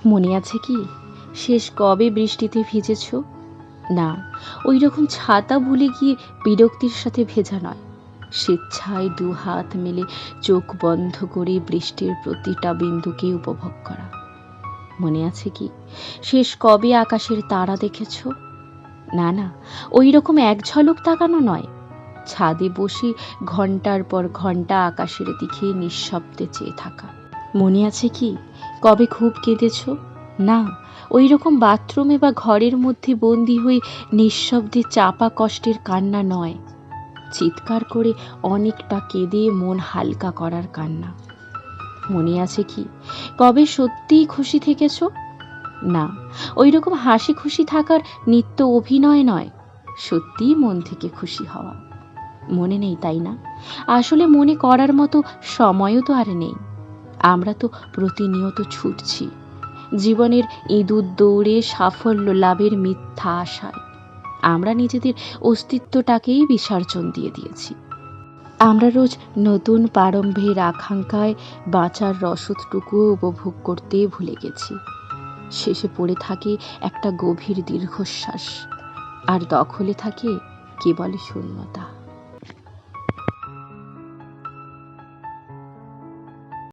মনে আছে কি শেষ কবে বৃষ্টিতে ভিজেছ? না, ওই রকম ছাতা ভুলে গিয়ে বিরক্তির সাথে ভেজা নয়, স্বেচ্ছায় দুহাত মেলে চোখ বন্ধ করে বৃষ্টির প্রতিটা বিন্দুকে উপভোগ করা। মনে আছে কি শেষ কবে আকাশের তারা দেখেছ? না না, ওই রকম এক ঝলক তাকানো নয়, ছাদে বসে ঘন্টার পর ঘন্টা আকাশের দিকে নিঃশব্দে চেয়ে থাকা। মনে আছে কি কবে খুব কেঁদেছ? না, ওই রকম বাথরুমে বা ঘরের মধ্যে বন্দি হয়ে নিঃশব্দে চাপা কষ্টের কান্না নয়, চিৎকার করে অনেকটা কেঁদে মন হালকা করার কান্না। মনে আছে কি কবে সত্যিই খুশি থেকেছ? না, ওই রকম হাসি খুশি থাকার নিত্য অভিনয় নয়, সত্যিই মন থেকে খুশি হওয়া। মনে নেই তাই না? আসলে মনে করার মতো সময়ও তো আর নেই। আমরা তো প্রতিনিয়ত ছুটছি জীবনের ইঁদুর দৌড়ে সাফল্য লাভের মিথ্যা আশায়। আমরা নিজেদের অস্তিত্বটাকেই বিসর্জন দিয়ে দিয়েছি। আমরা রোজ নতুন প্রারম্ভের আকাঙ্ক্ষায় বাঁচার রসদটুকুও উপভোগ করতে ভুলে গেছি। শেষে পড়ে থাকে একটা গভীর দীর্ঘশ্বাস, আর দখলে থাকে কেবল শূন্যতা।